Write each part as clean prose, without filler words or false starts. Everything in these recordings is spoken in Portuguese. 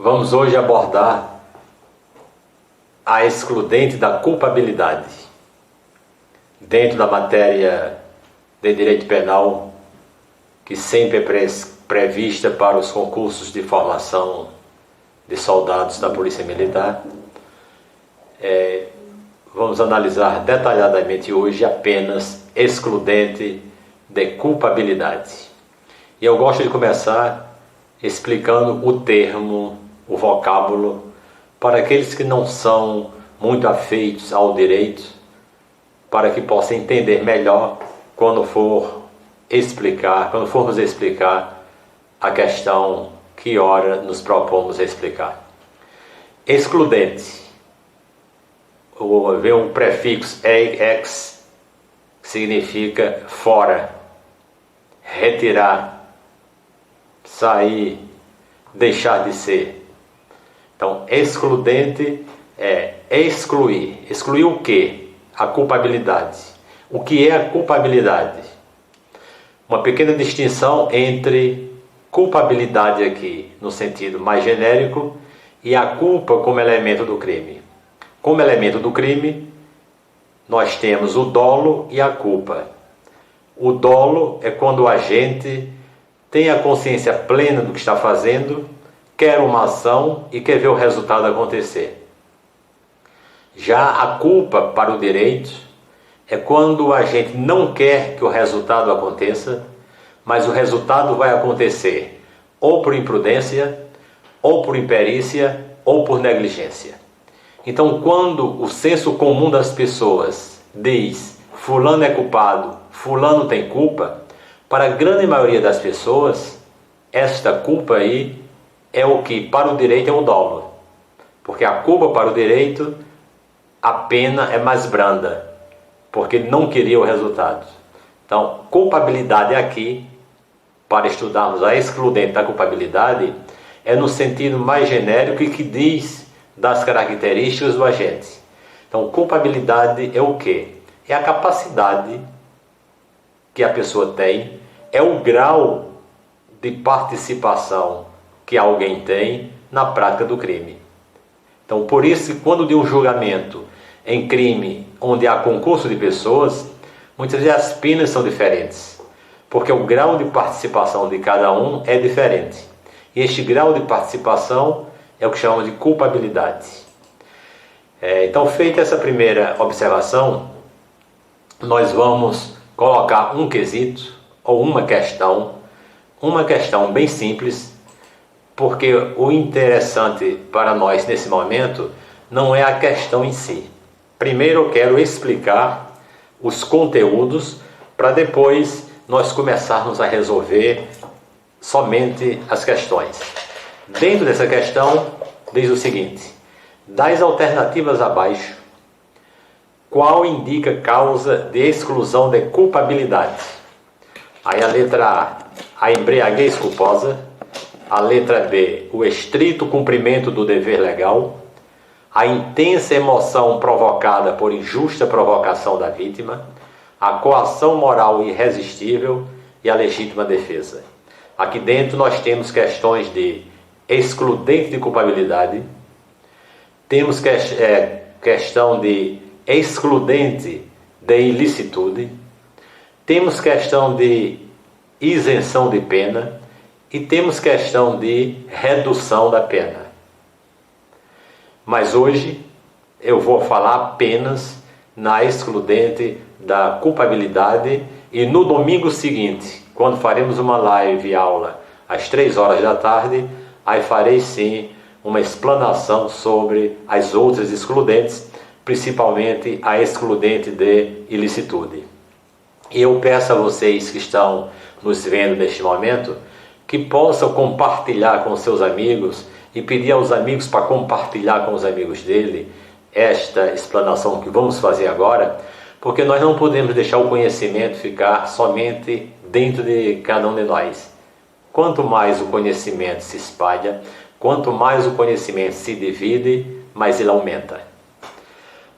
Vamos hoje abordar a excludente da culpabilidade. Dentro da matéria de direito penal, que sempre é prevista para os concursos de formação de soldados da Polícia Militar, vamos analisar detalhadamente hoje apenas excludente de culpabilidade. E eu gosto de começar explicando o termo, o vocábulo, para aqueles que não são muito afeitos ao direito, para que possam entender melhor quando formos explicar a questão que ora nos propomos explicar. Excludente. Vem um prefixo ex, que significa fora, retirar, sair, deixar de ser. Então, excludente é excluir. Excluir o quê? A culpabilidade. O que é a culpabilidade? Uma pequena distinção entre culpabilidade aqui, no sentido mais genérico, e a culpa como elemento do crime. Como elemento do crime, nós temos o dolo e a culpa. O dolo é quando o agente tem a consciência plena do que está fazendo, quer uma ação e quer ver o resultado acontecer. Já a culpa para o direito é quando o agente não quer que o resultado aconteça, mas o resultado vai acontecer ou por imprudência, ou por imperícia, ou por negligência. Então, quando o senso comum das pessoas diz fulano é culpado, fulano tem culpa, para a grande maioria das pessoas, esta culpa aí é o que para o direito é o dolo. Porque a culpa para o direito, a pena é mais branda, porque não queria o resultado. Então, culpabilidade aqui, para estudarmos a excludente da culpabilidade, é no sentido mais genérico e que diz das características do agente. Então, culpabilidade é o quê? É a capacidade que a pessoa tem, é o grau de participação que alguém tem na prática do crime. Então, por isso, quando de um julgamento em crime onde há concurso de pessoas, muitas vezes as penas são diferentes, porque o grau de participação de cada um é diferente. E este grau de participação é o que chamamos de culpabilidade. Então, feita essa primeira observação, nós vamos colocar um quesito ou uma questão bem simples, porque o interessante para nós nesse momento não é a questão em si. Primeiro eu quero explicar os conteúdos para depois nós começarmos a resolver somente as questões. Dentro dessa questão, diz o seguinte: das alternativas abaixo, qual indica causa de exclusão de culpabilidade? Aí a letra A, a embriaguez culposa. A letra B, o estrito cumprimento do dever legal. A intensa emoção provocada por injusta provocação da vítima. A coação moral irresistível e a legítima defesa. Aqui dentro nós temos questões de excludente de culpabilidade, temos questão de excludente de ilicitude, temos questão de isenção de pena e temos questão de redução da pena. Mas hoje eu vou falar apenas na excludente da culpabilidade, e no domingo seguinte, quando faremos uma live aula às 3 horas da tarde, aí farei sim uma explanação sobre as outras excludentes, principalmente a excludente de ilicitude. E eu peço a vocês que estão nos vendo neste momento, que possam compartilhar com seus amigos e pedir aos amigos para compartilhar com os amigos dele esta explanação que vamos fazer agora, porque nós não podemos deixar o conhecimento ficar somente dentro de cada um de nós. Quanto mais o conhecimento se espalha, quanto mais o conhecimento se divide, mais ele aumenta.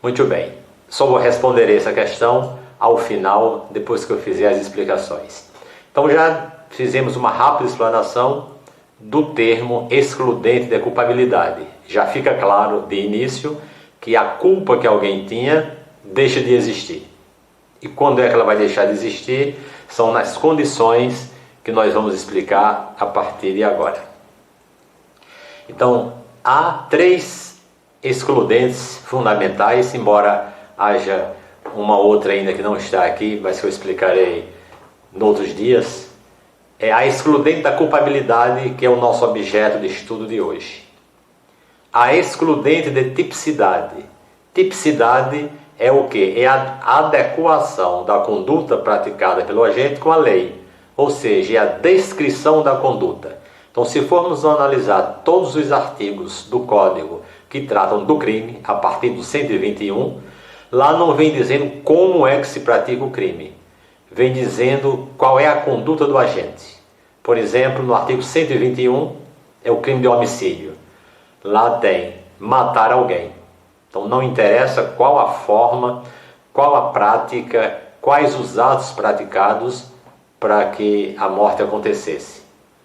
Muito bem, só vou responder essa questão ao final, depois que eu fizer as explicações. Então já fizemos uma rápida explanação do termo excludente de culpabilidade. Já fica claro de início que a culpa que alguém tinha deixa de existir. E quando é que ela vai deixar de existir? São nas condições que nós vamos explicar a partir de agora. Então, há 3 excludentes fundamentais, embora haja uma outra ainda que não está aqui, mas que eu explicarei em outros dias. É a excludente da culpabilidade, que é o nosso objeto de estudo de hoje. A excludente de tipicidade. Tipicidade é o quê? É a adequação da conduta praticada pelo agente com a lei, ou seja, é a descrição da conduta. Então, se formos analisar todos os artigos do Código que tratam do crime, a partir do 121, lá não vem dizendo como é que se pratica o crime. Vem dizendo qual é a conduta do agente. Por exemplo, no artigo 121, é o crime de homicídio. Lá tem matar alguém. Então, não interessa qual a forma, qual a prática, quais os atos praticados para que a morte acontecesse.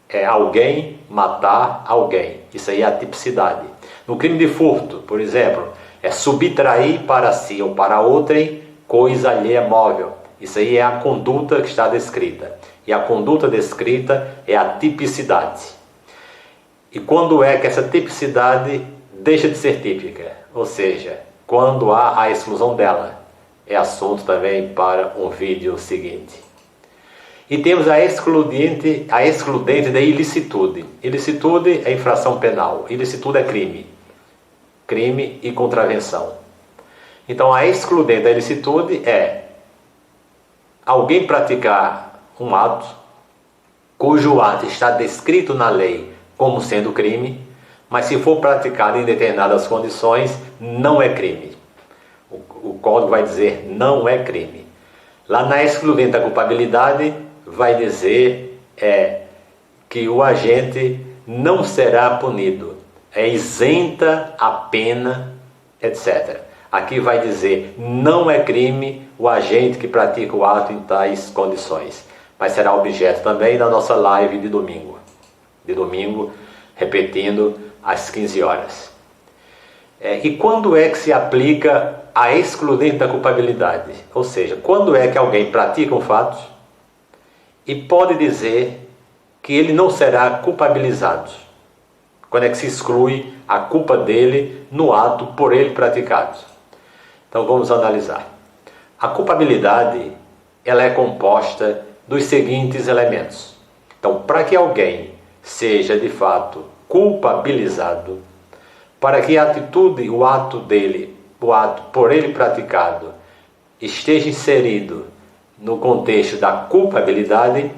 É alguém matar alguém. Isso aí é a tipicidade. No crime de furto, por exemplo, é subtrair para si ou para outrem coisa alheia móvel. Isso aí é a conduta que está descrita. E a conduta descrita é a tipicidade. E quando é que essa tipicidade deixa de ser típica? Ou seja, quando há a exclusão dela. É assunto também para um vídeo seguinte. E temos a excludente da ilicitude. Ilicitude é infração penal. Ilicitude é crime. Crime e contravenção. Então, a excludente da ilicitude é alguém praticar um ato cujo ato está descrito na lei como sendo crime, mas se for praticado em determinadas condições, não é crime. O Código vai dizer não é crime. Lá na excludente da culpabilidade, vai dizer que o agente não será punido, é isenta a pena, etc. Aqui vai dizer, não é crime o agente que pratica o ato em tais condições. Mas será objeto também da nossa live de domingo. De domingo, repetindo, às 15 horas. E quando é que se aplica a excludente da culpabilidade? Ou seja, quando é que alguém pratica um fato e pode dizer que ele não será culpabilizado? Quando é que se exclui a culpa dele no ato por ele praticado? Então vamos analisar. A culpabilidade, ela é composta dos seguintes elementos. Então, para que alguém seja de fato culpabilizado, para que a atitude, o ato dele, o ato por ele praticado, esteja inserido no contexto da culpabilidade,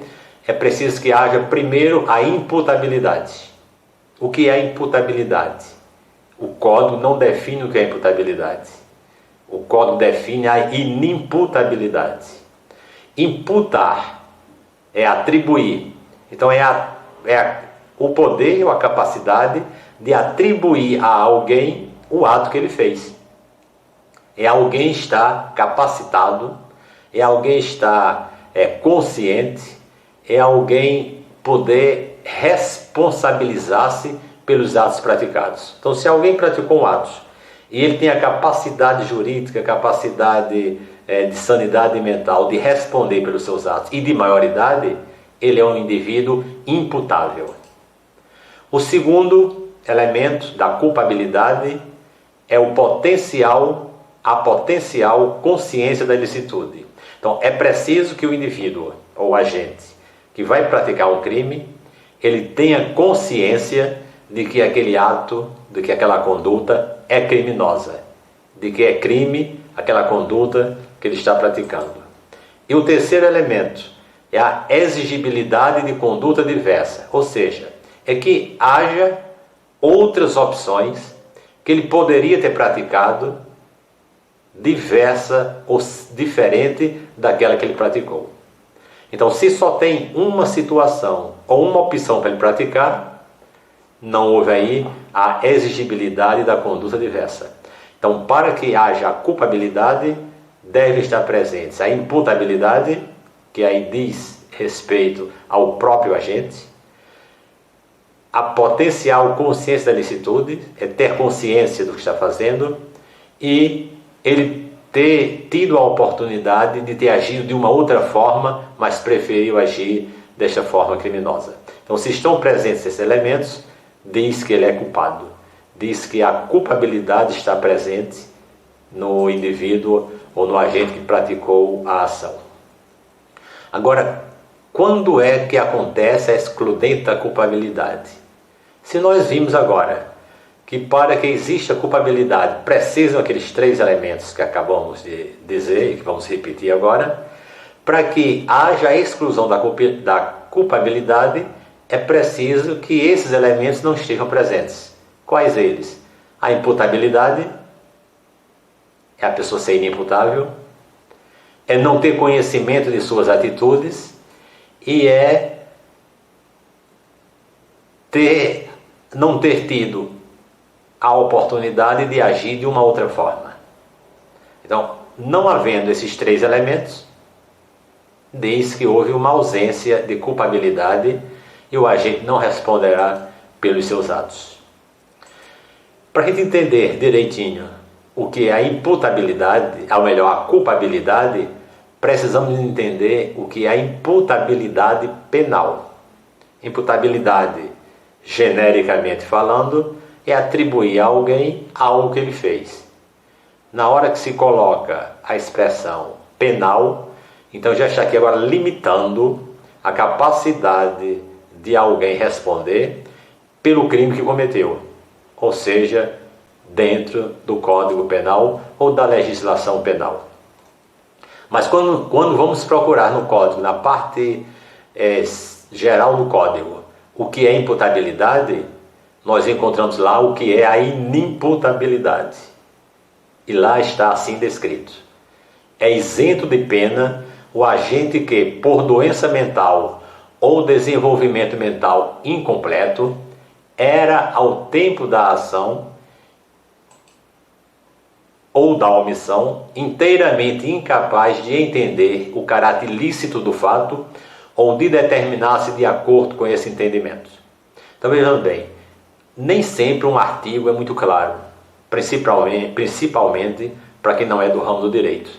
é preciso que haja primeiro a imputabilidade. O que é imputabilidade? O Código não define o que é imputabilidade. O Código define a inimputabilidade. Imputar é atribuir. Então o poder ou a capacidade de atribuir a alguém o ato que ele fez. É alguém estar capacitado, é alguém estar consciente, é alguém poder responsabilizar-se pelos atos praticados. Então, se alguém praticou um ato e ele tem a capacidade jurídica, capacidade de sanidade mental de responder pelos seus atos e de maioridade, ele é um indivíduo imputável. O segundo elemento da culpabilidade é a potencial consciência da ilicitude. Então, é preciso que o indivíduo ou o agente que vai praticar um crime, ele tenha consciência de que aquele ato, de que aquela conduta é criminosa, de que é crime aquela conduta que ele está praticando. E o terceiro elemento é a exigibilidade de conduta diversa, ou seja, é que haja outras opções que ele poderia ter praticado diversa ou diferente daquela que ele praticou. Então, se só tem uma situação ou uma opção para ele praticar, não houve aí a exigibilidade da conduta diversa. Então, para que haja a culpabilidade, deve estar presente a imputabilidade, que aí diz respeito ao próprio agente, a potencial consciência da licitude, é ter consciência do que está fazendo, e ele ter tido a oportunidade de ter agido de uma outra forma, mas preferiu agir desta forma criminosa. Então, se estão presentes esses elementos, diz que ele é culpado. Diz que a culpabilidade está presente no indivíduo ou no agente que praticou a ação. Agora, quando é que acontece a excludente culpabilidade? Se nós vimos agora que para que exista culpabilidade precisam aqueles 3 elementos que acabamos de dizer e que vamos repetir agora, para que haja a exclusão da culpabilidade é preciso que esses elementos não estejam presentes. Quais eles? A imputabilidade, é a pessoa ser inimputável, é não ter conhecimento de suas atitudes e é não ter tido a oportunidade de agir de uma outra forma. Então, não havendo esses 3 elementos, diz que houve uma ausência de culpabilidade e o agente não responderá pelos seus atos. Para a gente entender direitinho o que é a imputabilidade, ou melhor, a culpabilidade, precisamos entender o que é a imputabilidade penal. Imputabilidade, genericamente falando, é atribuir a alguém algo que ele fez. Na hora que se coloca a expressão penal, então já está aqui agora limitando a capacidade de alguém responder pelo crime que cometeu, ou seja, dentro do Código Penal ou da legislação penal. Mas quando vamos procurar no Código, na parte geral do Código, o que é imputabilidade, nós encontramos lá o que é a inimputabilidade. E lá está assim descrito. É isento de pena o agente que, por doença mental ou desenvolvimento mental incompleto, era ao tempo da ação ou da omissão inteiramente incapaz de entender o caráter lícito do fato ou de determinar-se de acordo com esse entendimento. Então vejam bem, nem sempre um artigo é muito claro, principalmente para quem não é do ramo do direito.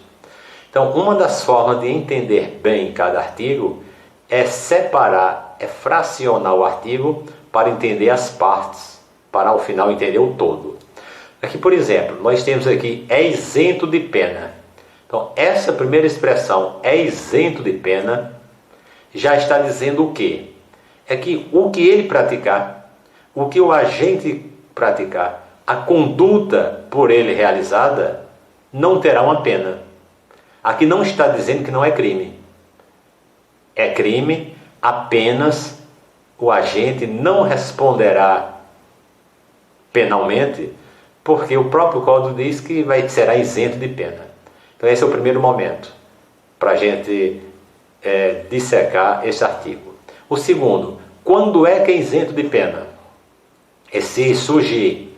Então, uma das formas de entender bem cada artigo é separar, é fracionar o artigo para entender as partes, para ao final entender o todo. Aqui, por exemplo, nós temos aqui, é isento de pena. Então, essa primeira expressão, é isento de pena, já está dizendo o quê? É que o que ele praticar, o que o agente praticar, a conduta por ele realizada, não terá uma pena. Aqui não está dizendo que não é crime. É crime, apenas o agente não responderá penalmente, porque o próprio Código diz que será isento de pena. Então esse é o primeiro momento para a gente dissecar esse artigo. O segundo, quando é que é isento de pena? É se surgir,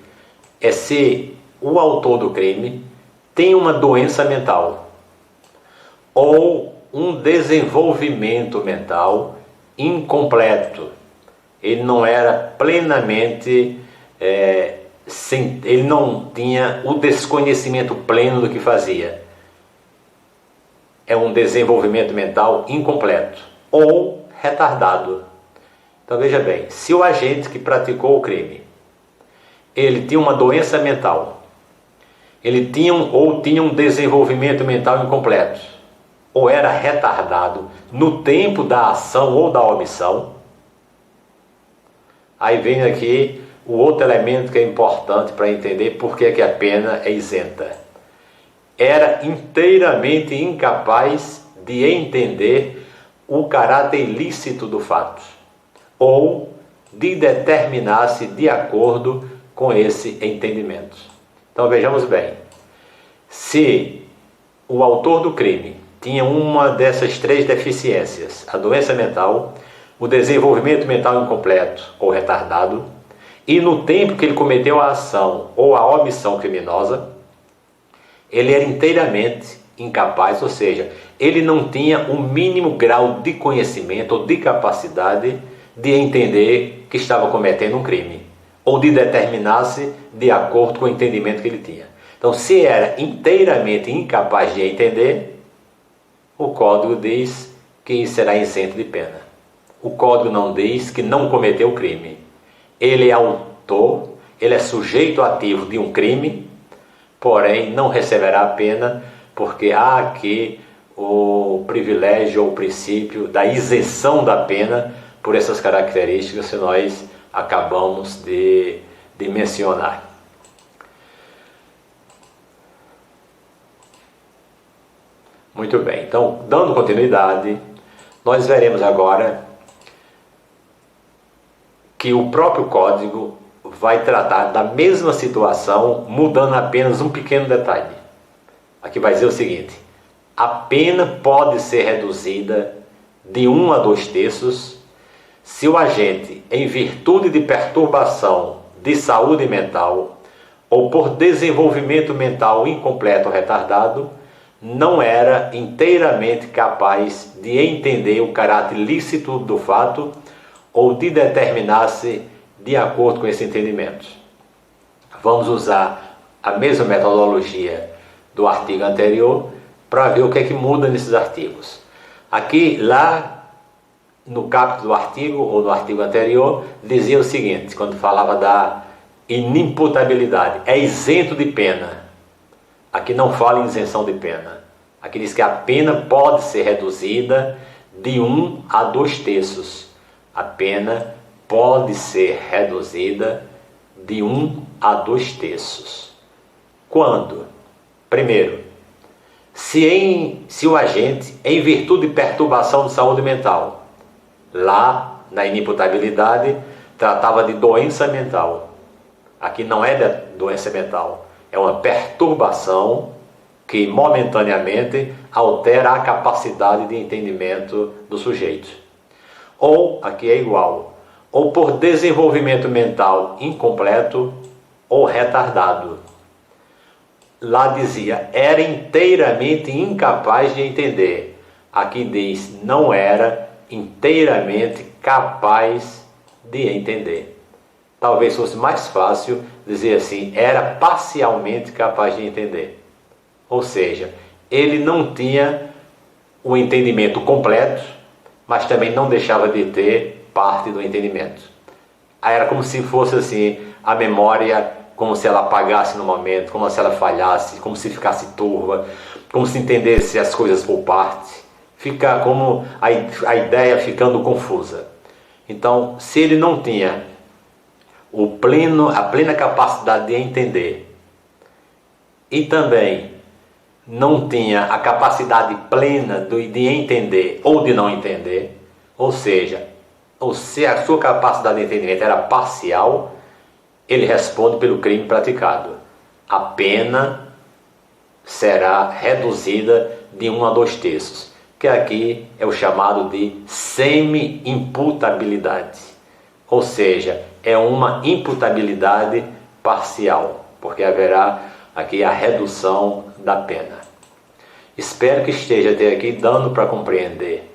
é se o autor do crime tem uma doença mental ou um desenvolvimento mental incompleto. Ele não era plenamente, ele não tinha o desconhecimento pleno do que fazia. É um desenvolvimento mental incompleto ou retardado. Então veja bem, se o agente que praticou o crime, ele tinha uma doença mental, ele tinha um desenvolvimento mental incompleto, ou era retardado no tempo da ação ou da omissão, aí vem aqui o outro elemento que é importante para entender por que a pena é isenta. Era inteiramente incapaz de entender o caráter ilícito do fato, ou de determinar-se de acordo com esse entendimento. Então vejamos bem, se o autor do crime tinha uma dessas 3 deficiências, a doença mental, o desenvolvimento mental incompleto ou retardado, e no tempo que ele cometeu a ação ou a omissão criminosa, ele era inteiramente incapaz, ou seja, ele não tinha o mínimo grau de conhecimento ou de capacidade de entender que estava cometendo um crime, ou de determinar-se de acordo com o entendimento que ele tinha. Então, se era inteiramente incapaz de entender, o Código diz que será isento de pena. O Código não diz que não cometeu o crime. Ele é autor, ele é sujeito ativo de um crime, porém não receberá a pena, porque há aqui o privilégio ou o princípio da isenção da pena por essas características que nós acabamos de mencionar. Muito bem, então, dando continuidade, nós veremos agora que o próprio Código vai tratar da mesma situação, mudando apenas um pequeno detalhe. Aqui vai dizer o seguinte: a pena pode ser reduzida de 1 a 2 terços se o agente, em virtude de perturbação de saúde mental ou por desenvolvimento mental incompleto ou retardado, não era inteiramente capaz de entender o caráter lícito do fato ou de determinar-se de acordo com esse entendimento. Vamos usar a mesma metodologia do artigo anterior para ver o que é que muda nesses artigos. Aqui, lá no capítulo do artigo ou do artigo anterior, dizia o seguinte, quando falava da inimputabilidade: é isento de pena. Aqui não fala em isenção de pena. Aqui diz que a pena pode ser reduzida de 1 a 2 terços. A pena pode ser reduzida de 1 a 2 terços. Quando? Primeiro, se o agente, em virtude de perturbação de saúde mental, lá na inimputabilidade, tratava de doença mental. Aqui não é de doença mental, é uma perturbação que momentaneamente altera a capacidade de entendimento do sujeito. Ou, aqui é igual, ou por desenvolvimento mental incompleto ou retardado. Lá dizia, era inteiramente incapaz de entender. Aqui diz, não era inteiramente capaz de entender. Talvez fosse mais fácil dizer assim, era parcialmente capaz de entender. Ou seja, ele não tinha o entendimento completo, mas também não deixava de ter parte do entendimento. Aí era como se fosse assim, a memória, como se ela apagasse no momento, como se ela falhasse, como se ficasse turva, como se entendesse as coisas por parte. Fica como a ideia ficando confusa. Então, se ele não tinha a plena capacidade de entender e também não tinha a capacidade plena de entender ou de não entender, ou seja, se a sua capacidade de entendimento era parcial, ele responde pelo crime praticado. A pena será reduzida de 1 a 2 terços, que aqui é o chamado de semi-imputabilidade, ou seja, é uma imputabilidade parcial, porque haverá aqui a redução da pena. Espero que esteja até aqui dando para compreender,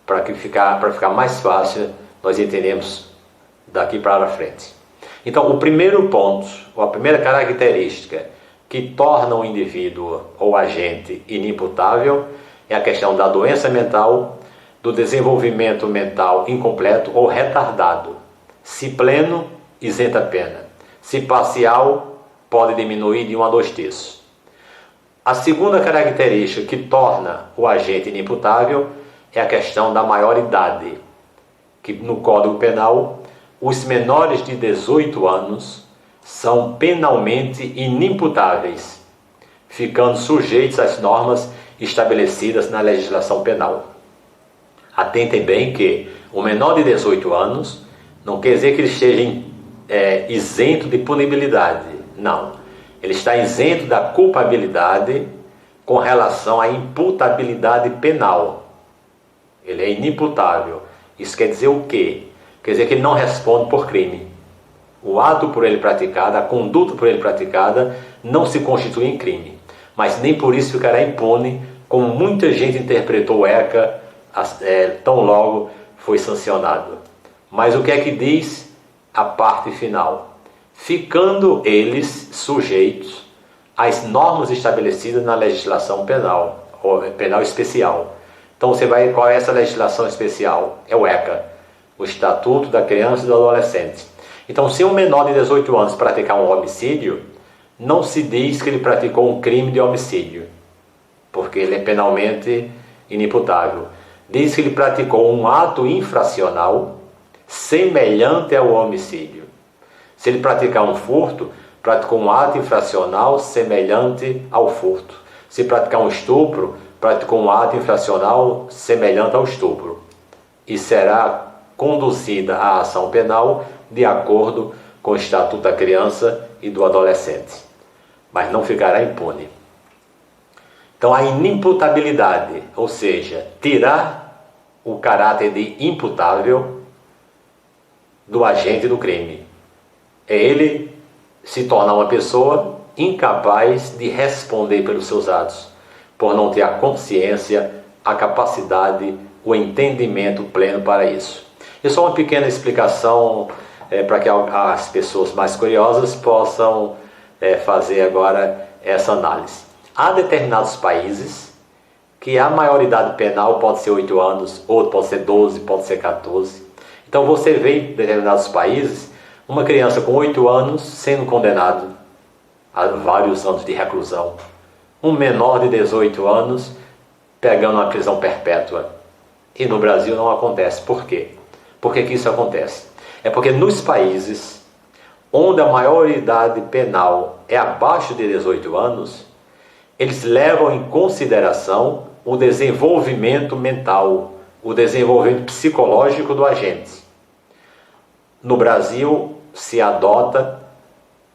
para ficar mais fácil nós entendemos daqui para frente. Então, o primeiro ponto, ou a primeira característica que torna o indivíduo ou agente inimputável é a questão da doença mental, do desenvolvimento mental incompleto ou retardado. Se pleno, isenta a pena. Se parcial, pode diminuir de 1 a 2 terços. A segunda característica que torna o agente inimputável é a questão da maioridade, que no Código Penal, os menores de 18 anos são penalmente inimputáveis, ficando sujeitos às normas estabelecidas na legislação penal. Atentem bem que o menor de 18 anos não quer dizer que ele esteja isento de punibilidade, não. Ele está isento da culpabilidade com relação à imputabilidade penal. Ele é inimputável. Isso quer dizer o quê? Quer dizer que ele não responde por crime. O ato por ele praticado, a conduta por ele praticada, não se constitui em crime. Mas nem por isso ficará impune, como muita gente interpretou o ECA tão logo foi sancionado. Mas o que é que diz a parte final? Ficando eles sujeitos às normas estabelecidas na legislação penal, ou penal especial. Então você vai, qual é essa legislação especial? É o ECA, o Estatuto da Criança e do Adolescente. Então, se um menor de 18 anos praticar um homicídio, não se diz que ele praticou um crime de homicídio, porque ele é penalmente inimputável. Diz que ele praticou um ato infracional semelhante ao homicídio. Se ele praticar um furto, praticou um ato infracional semelhante ao furto. Se praticar um estupro, praticou um ato infracional semelhante ao estupro. E será conduzida a ação penal de acordo com o Estatuto da Criança e do Adolescente. Mas não ficará impune. Então, a inimputabilidade, ou seja, tirar o caráter de imputável do agente do crime, é ele se tornar uma pessoa incapaz de responder pelos seus atos, por não ter a consciência, a capacidade, o entendimento pleno para isso. E só uma pequena explicação para que as pessoas mais curiosas possam fazer agora essa análise. Há determinados países que a maioridade penal pode ser 8 anos, outro pode ser 12, pode ser 14. Então você vê em determinados países uma criança com 8 anos sendo condenado a vários anos de reclusão. Um menor de 18 anos pegando uma prisão perpétua. E no Brasil não acontece. Por quê? Por que isso acontece? É porque nos países onde a maioridade penal é abaixo de 18 anos, eles levam em consideração o desenvolvimento mental, o desenvolvimento psicológico do agente. No Brasil se adota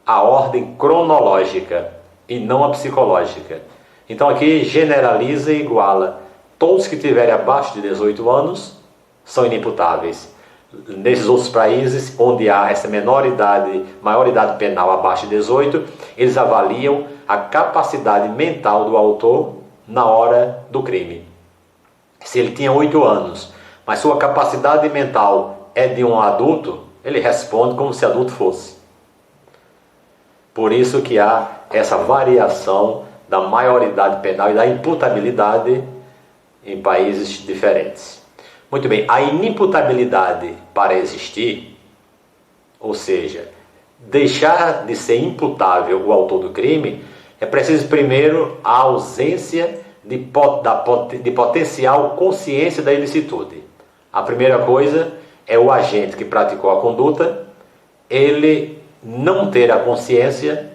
a ordem cronológica e não a psicológica. Então aqui generaliza e iguala. Todos que tiverem abaixo de 18 anos são inimputáveis. Nesses outros países onde há essa maioridade penal abaixo de 18, eles avaliam a capacidade mental do autor na hora do crime. Se ele tinha 8 anos, mas sua capacidade mental é de um adulto, ele responde como se adulto fosse. Por isso que há essa variação da maioridade penal e da imputabilidade em países diferentes. Muito bem, a inimputabilidade para existir, ou seja, deixar de ser imputável o autor do crime, é preciso primeiro a ausência de potencial consciência da ilicitude. A primeira coisa é o agente que praticou a conduta, ele não ter a consciência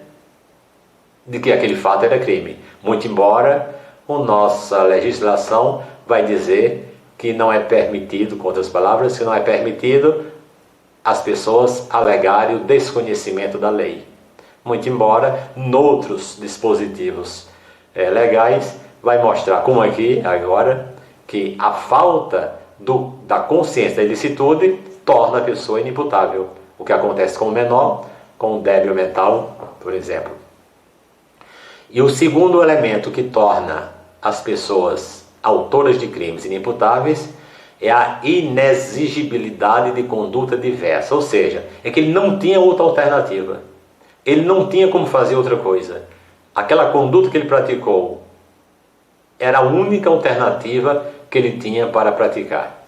de que aquele fato era crime. Muito embora a nossa legislação vai dizer que não é permitido, com outras palavras, que não é permitido as pessoas alegarem o desconhecimento da lei. Muito embora, noutros dispositivos legais, vai mostrar, como aqui, agora, que a falta da consciência da ilicitude torna a pessoa inimputável. O que acontece com o menor, com o débil mental, por exemplo. E o segundo elemento que torna as pessoas autoras de crimes inimputáveis é a inexigibilidade de conduta diversa, ou seja, é que ele não tinha outra alternativa, ele não tinha como fazer outra coisa. Aquela conduta que ele praticou era a única alternativa que ele tinha para praticar,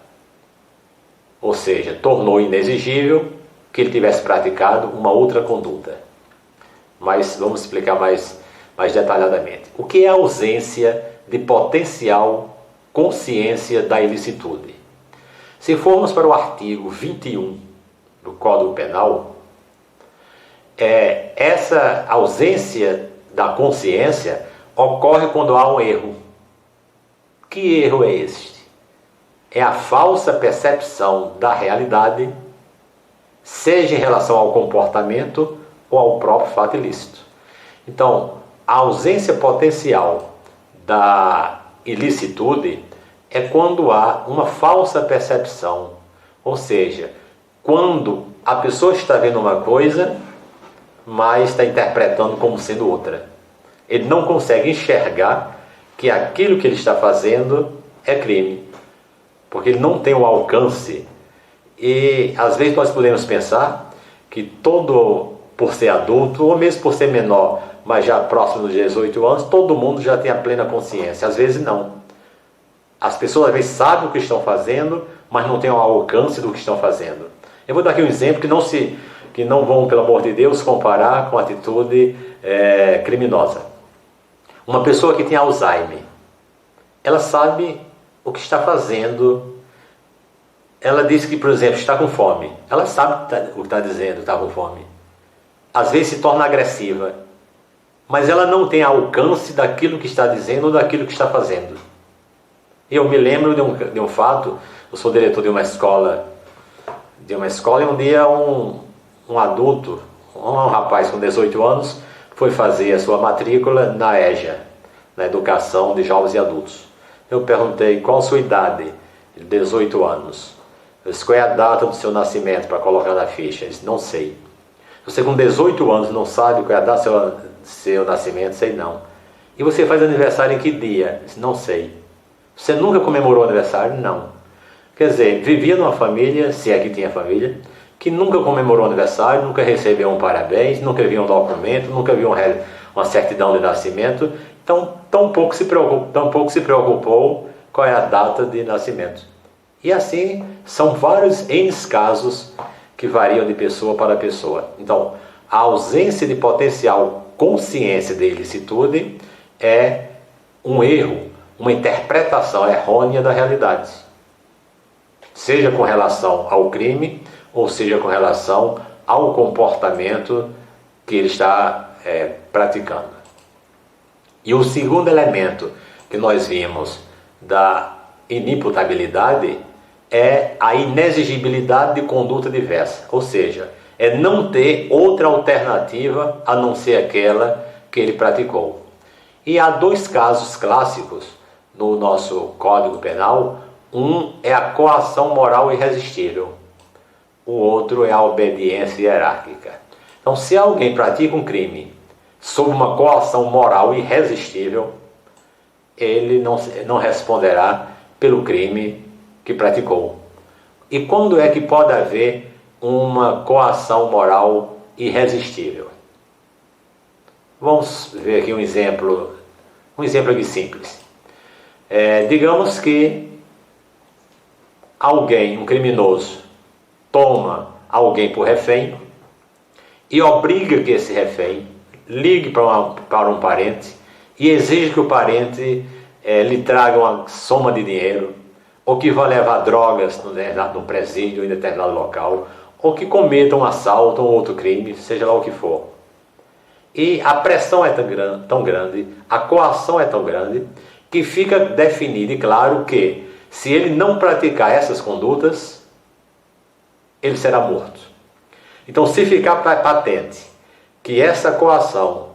ou seja, tornou inexigível que ele tivesse praticado uma outra conduta. Mas vamos explicar mais detalhadamente. O que é a ausência de potencial consciência da ilicitude? Se formos para o artigo 21 do Código Penal, essa ausência da consciência ocorre quando há um erro. Que erro é este? É a falsa percepção da realidade, seja em relação ao comportamento ou ao próprio fato ilícito. Então, a ausência potencial da ilicitude é quando há uma falsa percepção, ou seja, quando a pessoa está vendo uma coisa, mas está interpretando como sendo outra. Ele não consegue enxergar que aquilo que ele está fazendo é crime. porque ele não tem o alcance. E às vezes nós podemos pensar que por ser adulto, ou mesmo por ser menor, mas já próximo dos 18 anos, todo mundo já tem a plena consciência. Às vezes não. As pessoas às vezes sabem o que estão fazendo, mas não têm o alcance do que estão fazendo. Eu vou dar aqui um exemplo que não vão, pelo amor de Deus, comparar com atitude criminosa. Uma pessoa que tem Alzheimer, ela sabe o que está fazendo. Ela diz que, por exemplo, está com fome. Ela sabe o que está dizendo, está com fome. Às vezes se torna agressiva, mas ela não tem alcance daquilo que está dizendo ou daquilo que está fazendo. Eu me lembro de um fato. Eu sou diretor de uma escola, e um dia um adulto, um rapaz com 18 anos, foi fazer a sua matrícula na EJA, na Educação de Jovens e Adultos. Eu perguntei: qual a sua idade? 18 anos. Eu disse: qual é a data do seu nascimento para colocar na ficha? Ele disse: não sei. Você com 18 anos não sabe qual é a data do seu nascimento? Sei não. E você faz aniversário em que dia? Eu disse: não sei. Você nunca comemorou aniversário? Não. Quer dizer, vivia numa família, se é que tinha família, que nunca comemorou aniversário, nunca recebeu um parabéns, nunca viu um documento, nunca viu uma certidão de nascimento. Então, tão pouco se preocupou qual é a data de nascimento. E assim, são vários N casos que variam de pessoa para pessoa. Então, a ausência de potencial consciência de ilicitude é um erro, uma interpretação errônea da realidade. Seja com relação ao crime, ou seja com relação ao comportamento que ele está praticando. E o segundo elemento que nós vimos da inimputabilidade é a inexigibilidade de conduta diversa, ou seja, é não ter outra alternativa a não ser aquela que ele praticou. E há dois casos clássicos no nosso Código Penal. Um é a coação moral irresistível, o outro é a obediência hierárquica. Então, se alguém pratica um crime sob uma coação moral irresistível, ele não responderá pelo crime que praticou. E quando é que pode haver uma coação moral irresistível? Vamos ver aqui um exemplo aqui simples. Digamos que um criminoso, toma alguém por refém e obriga que esse refém ligue para um parente e exige que o parente lhe traga uma soma de dinheiro, ou que vá levar drogas no presídio em determinado local, ou que cometa um assalto ou outro crime, seja lá o que for. E a pressão é tão grande, a coação é tão grande, que fica definido e claro que, se ele não praticar essas condutas, ele será morto. Então, se ficar patente que essa coação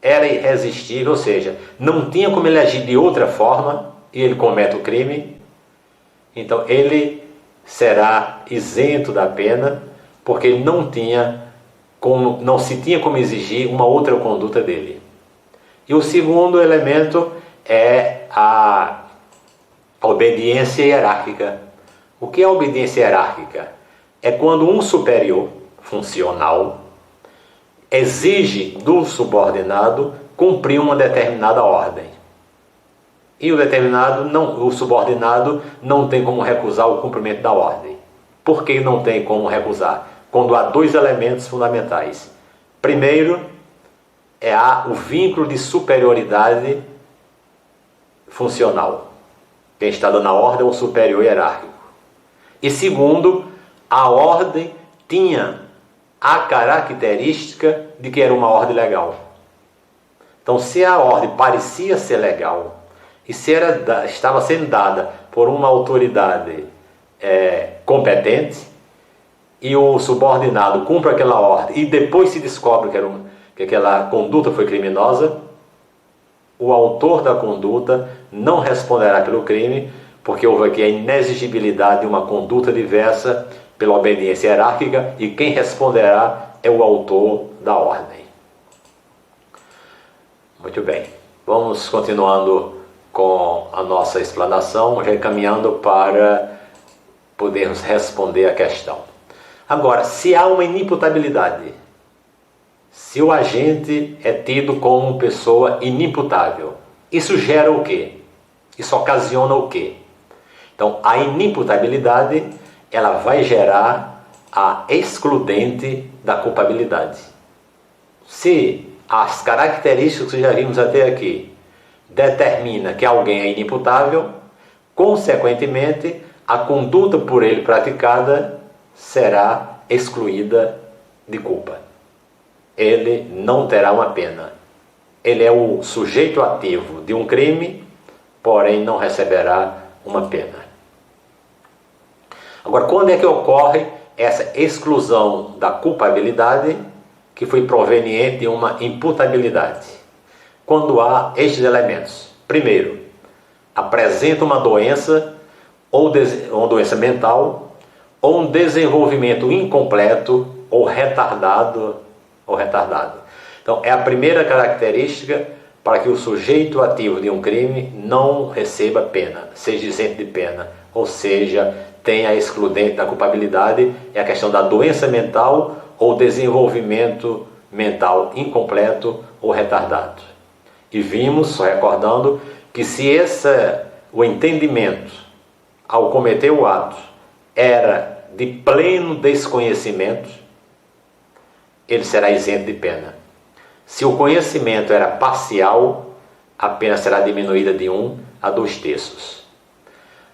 era irresistível, ou seja, não tinha como ele agir de outra forma, e ele comete o crime, então ele será isento da pena, porque ele não se tinha como exigir uma outra conduta dele. E o segundo elemento é a obediência hierárquica. O que é a obediência hierárquica? É quando um superior funcional exige do subordinado cumprir uma determinada ordem. E o subordinado não tem como recusar o cumprimento da ordem. Por que não tem como recusar? Quando há dois elementos fundamentais. Primeiro, o vínculo de superioridade funcional. Quem está dando a ordem é um superior hierárquico. E segundo, a ordem tinha a característica de que era uma ordem legal. Então, se a ordem parecia ser legal, e se estava sendo dada por uma autoridade competente, e o subordinado cumpre aquela ordem, e depois se descobre que aquela conduta foi criminosa, o autor da conduta não responderá pelo crime, porque houve aqui a inexigibilidade de uma conduta diversa pela obediência hierárquica, e quem responderá é o autor da ordem. Muito bem, vamos continuando com a nossa explanação, já caminhando para podermos responder a questão. Agora, se há uma inimputabilidade, se o agente é tido como pessoa inimputável, isso gera o quê? Isso ocasiona o quê? Então, a inimputabilidade, ela vai gerar a excludente da culpabilidade. Se as características que já vimos até aqui determina que alguém é inimputável, consequentemente, a conduta por ele praticada será excluída de culpa. Ele não terá uma pena. Ele é o sujeito ativo de um crime, porém não receberá uma pena. Agora, quando é que ocorre essa exclusão da culpabilidade que foi proveniente de uma imputabilidade? Quando há estes elementos. Primeiro, apresenta uma doença, ou uma doença mental, ou um desenvolvimento incompleto ou retardado. Então, é a primeira característica para que o sujeito ativo de um crime não receba pena, seja isento de pena, ou seja, tenha a excludente da culpabilidade, é a questão da doença mental ou desenvolvimento mental incompleto ou retardado. E vimos, só recordando, que se o entendimento ao cometer o ato era de pleno desconhecimento, ele será isento de pena. Se o conhecimento era parcial, a pena será diminuída de 1 a 2/3.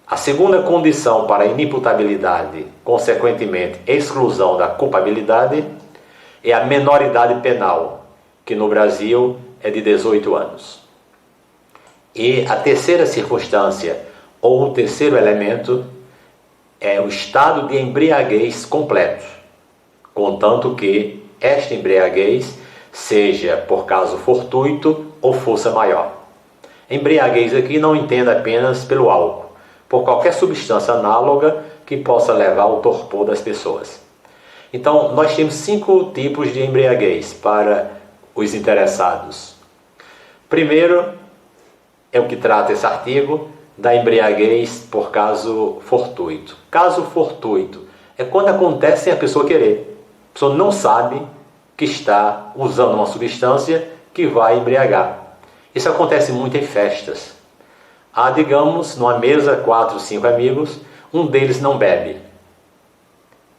A segunda condição para a inimputabilidade, consequentemente exclusão da culpabilidade, é a menoridade penal, que no Brasil é de 18 anos. E a terceira circunstância, ou o terceiro elemento, é o estado de embriaguez completo, contanto que esta embriaguez seja por caso fortuito ou força maior. Embriaguez aqui não entenda apenas pelo álcool, por qualquer substância análoga que possa levar ao torpor das pessoas. Então, nós temos 5 tipos de embriaguez para os interessados. Primeiro, é o que trata esse artigo, da embriaguez por caso fortuito. Caso fortuito é quando acontece sem a pessoa querer. A pessoa não sabe que está usando uma substância que vai embriagar. Isso acontece muito em festas. Há, digamos, numa mesa, 4, 5 amigos, um deles não bebe.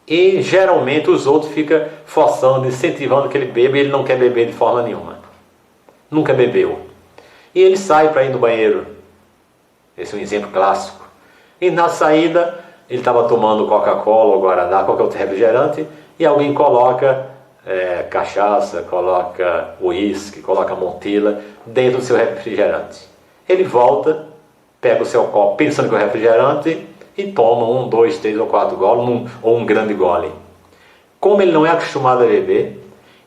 E geralmente os outros ficam forçando, incentivando que ele beba, e ele não quer beber de forma nenhuma. Nunca bebeu. E ele sai para ir no banheiro. Esse é um exemplo clássico. E na saída, ele estava tomando Coca-Cola ou Guaraná, qualquer outro refrigerante, e alguém coloca cachaça, coloca uísque, coloca Montila dentro do seu refrigerante. Ele volta, pega o seu copo pensando que é o refrigerante e toma 1, 2, 3 ou 4 goles, ou um grande gole. Como ele não é acostumado a beber,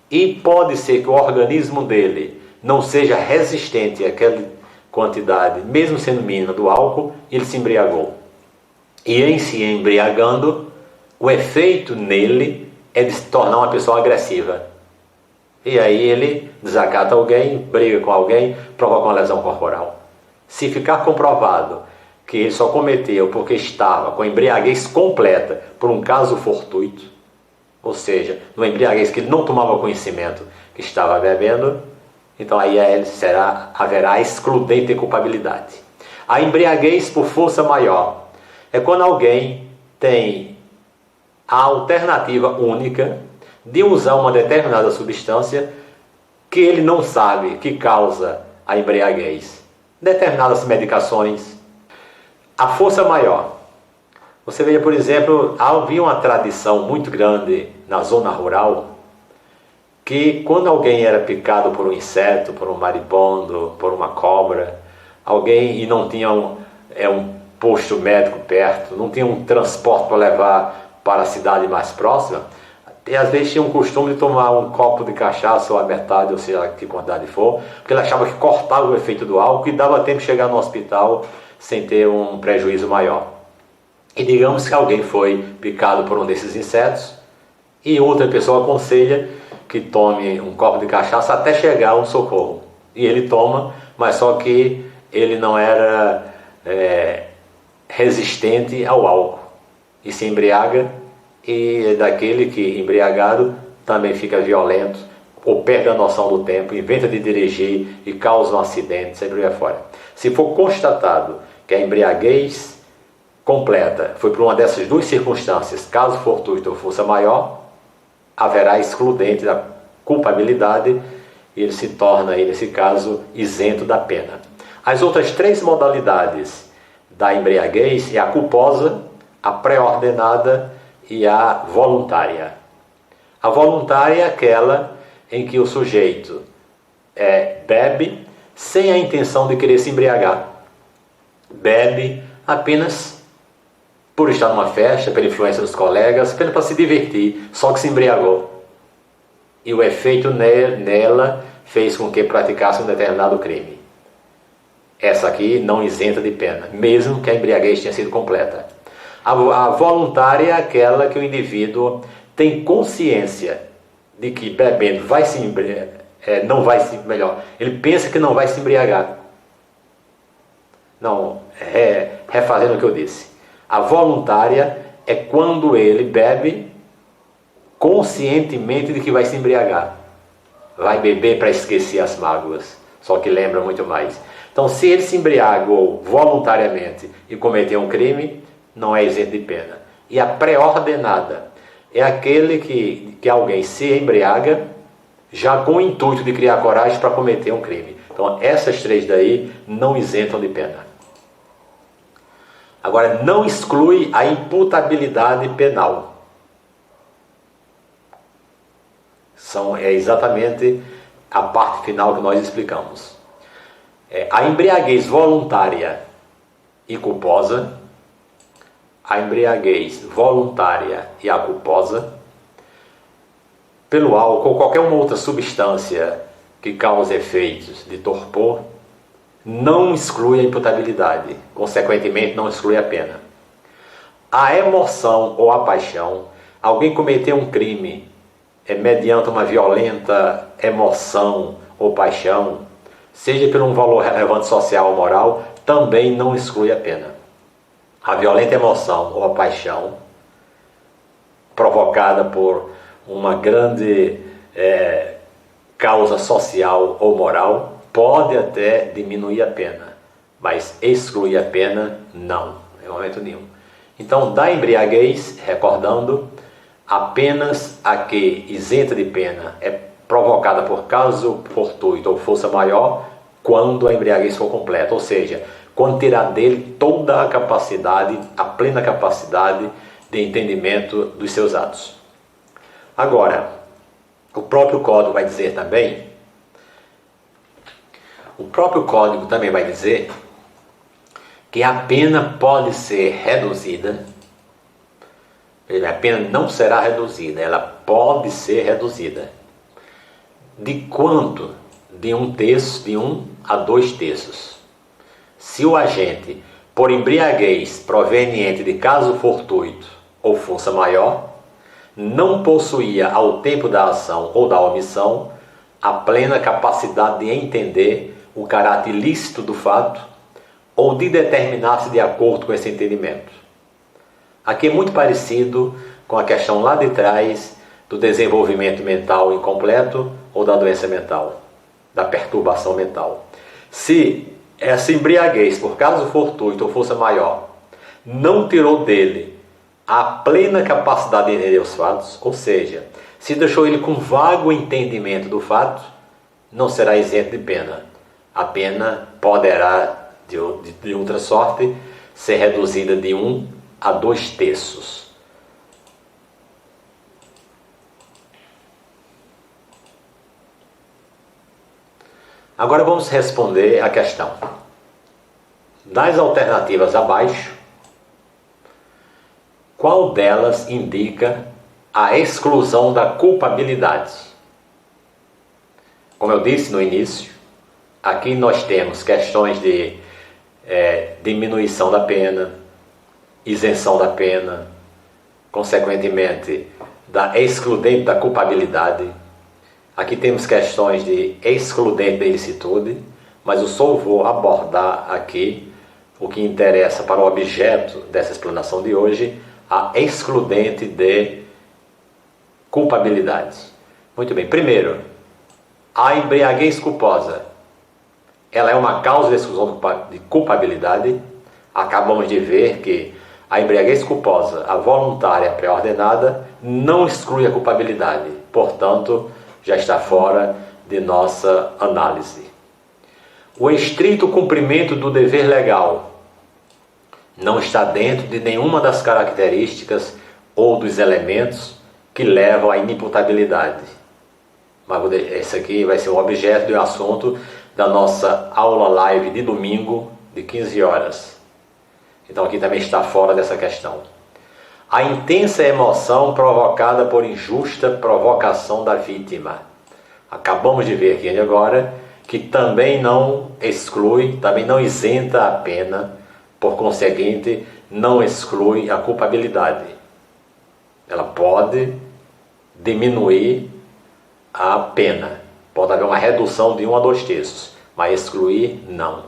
e pode ser que o organismo dele não seja resistente àquela quantidade, mesmo sendo mínima, do álcool, ele se embriagou. E em se embriagando, o efeito nele é de se tornar uma pessoa agressiva. E aí ele desacata alguém, briga com alguém, provoca uma lesão corporal. Se ficar comprovado que ele só cometeu porque estava com embriaguez completa por um caso fortuito, ou seja, numa embriaguez que ele não tomava conhecimento que estava bebendo, então aí haverá excludente de culpabilidade. A embriaguez por força maior é quando alguém tem a alternativa única de usar uma determinada substância que ele não sabe que causa a embriaguez. Determinadas medicações. A força maior. Você veja, por exemplo, havia uma tradição muito grande na zona rural que quando alguém era picado por um inseto, por um maripondo, por uma cobra, e não tinha um posto médico perto, não tinha um transporte para levar para a cidade mais próxima, e às vezes tinha um costume de tomar um copo de cachaça ou a metade, ou seja, que quantidade for, porque ele achava que cortava o efeito do álcool e dava tempo de chegar no hospital sem ter um prejuízo maior. E digamos que alguém foi picado por um desses insetos e outra pessoa aconselha que tome um copo de cachaça até chegar um socorro. E ele toma, mas só que ele não era resistente ao álcool e se embriaga, e daquele que embriagado também fica violento ou perde a noção do tempo, inventa de dirigir e causa um acidente, sempre vai fora. Se for constatado que a embriaguez completa foi por uma dessas duas circunstâncias, caso fortuito ou força maior, haverá excludente da culpabilidade e ele se torna, aí, nesse caso, isento da pena. As outras três modalidades da embriaguez é a culposa, a pré-ordenada e a voluntária. A voluntária é aquela em que o sujeito bebe sem a intenção de querer se embriagar. Bebe apenas por estar numa festa, pela influência dos colegas, apenas para se divertir, só que se embriagou. E o efeito nela fez com que praticasse um determinado crime. Essa aqui não isenta de pena, mesmo que a embriaguez tenha sido completa. A voluntária é aquela que o indivíduo tem consciência de que bebendo vai se não vai se melhor. Ele pensa que não vai se embriagar. Não, refazendo o que eu disse. A voluntária é quando ele bebe conscientemente de que vai se embriagar. Vai beber para esquecer as mágoas, só que lembra muito mais. Então, se ele se embriagou voluntariamente e cometeu um crime, não é isento de pena. E a pré-ordenada é aquele que alguém se embriaga já com o intuito de criar coragem para cometer um crime. Então, essas três daí não isentam de pena. Agora, não exclui a imputabilidade penal. É exatamente a parte final que nós explicamos. A embriaguez voluntária e culposa, a embriaguez voluntária e a culposa, pelo álcool ou qualquer uma outra substância que cause efeitos de torpor, não exclui a imputabilidade, consequentemente não exclui a pena. A emoção ou a paixão, alguém cometeu um crime mediante uma violenta emoção ou paixão, seja por um valor relevante social ou moral, também não exclui a pena. A violenta emoção ou a paixão provocada por uma grande causa social ou moral pode até diminuir a pena, mas excluir a pena não, em momento nenhum. Então, da embriaguez, recordando, apenas a que isenta de pena é provocada por caso fortuito ou força maior quando a embriaguez for completa, ou seja, quando tirar dele toda a capacidade, a plena capacidade de entendimento dos seus atos. Agora, o próprio Código vai dizer também, que a pena pode ser reduzida. A pena não será reduzida, ela pode ser reduzida. De quanto? De 1/3, de 1 a 2/3. Se o agente, por embriaguez proveniente de caso fortuito ou força maior, não possuía ao tempo da ação ou da omissão a plena capacidade de entender o caráter ilícito do fato ou de determinar-se de acordo com esse entendimento. Aqui é muito parecido com a questão lá de trás do desenvolvimento mental incompleto ou da doença mental, da perturbação mental. Se essa embriaguez, por caso fortuito ou força maior, não tirou dele a plena capacidade de entender os fatos, ou seja, se deixou ele com vago entendimento do fato, não será isento de pena. A pena poderá, de outra sorte, ser reduzida de 1 a 2/3. Agora vamos responder a questão. Das alternativas abaixo, qual delas indica a exclusão da culpabilidade? Como eu disse no início, aqui nós temos questões de diminuição da pena, isenção da pena, consequentemente, da excludente da culpabilidade. Aqui temos questões de excludente da ilicitude, mas eu só vou abordar aqui o que interessa para o objeto dessa explanação de hoje, a excludente de culpabilidade. Muito bem, primeiro, a embriaguez culposa, ela é uma causa de exclusão de culpabilidade. Acabamos de ver que a embriaguez culposa, a voluntária pré-ordenada, não exclui a culpabilidade, portanto, já está fora de nossa análise. O estrito cumprimento do dever legal não está dentro de nenhuma das características ou dos elementos que levam à inimputabilidade. Mas esse aqui vai ser o objeto do assunto da nossa aula live de domingo, de 15 horas. Então aqui também está fora dessa questão. A intensa emoção provocada por injusta provocação da vítima. Acabamos de ver aqui agora que também não exclui, também não isenta a pena, por conseguinte, não exclui a culpabilidade. Ela pode diminuir a pena, pode haver uma redução de 1 a 2 terços, mas excluir não.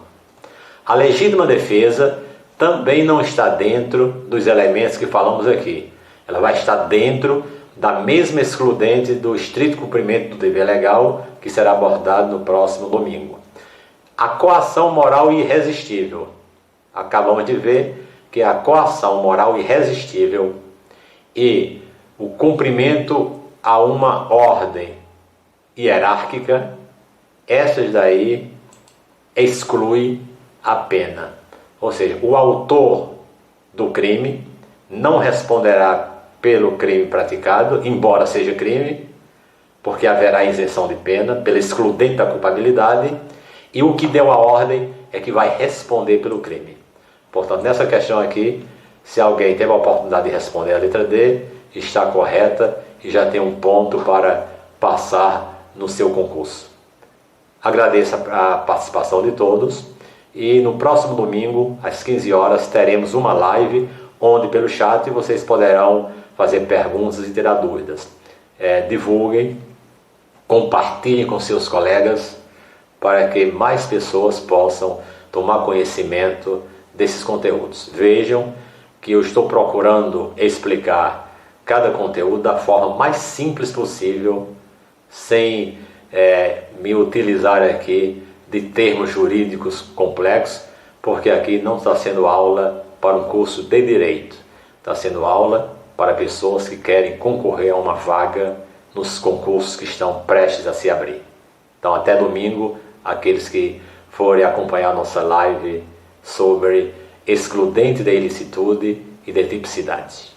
A legítima defesa também não está dentro dos elementos que falamos aqui. Ela vai estar dentro da mesma excludente do estrito cumprimento do dever legal, que será abordado no próximo domingo. A coação moral irresistível. Acabamos de ver que a coação moral irresistível e o cumprimento a uma ordem hierárquica, essas daí exclui a pena. Ou seja, o autor do crime não responderá pelo crime praticado, embora seja crime, porque haverá isenção de pena, pela excludente da culpabilidade, e o que deu a ordem é que vai responder pelo crime. Portanto, nessa questão aqui, se alguém teve a oportunidade de responder a letra D, está correta e já tem um ponto para passar no seu concurso. Agradeço a participação de todos. E no próximo domingo, às 15 horas, teremos uma live onde pelo chat vocês poderão fazer perguntas e tirar dúvidas. Divulguem, compartilhem com seus colegas para que mais pessoas possam tomar conhecimento desses conteúdos. Vejam que eu estou procurando explicar cada conteúdo da forma mais simples possível, sem me utilizar aqui de termos jurídicos complexos, porque aqui não está sendo aula para um curso de direito, está sendo aula para pessoas que querem concorrer a uma vaga nos concursos que estão prestes a se abrir. Então até domingo, aqueles que forem acompanhar nossa live sobre excludente da ilicitude e da tipicidade.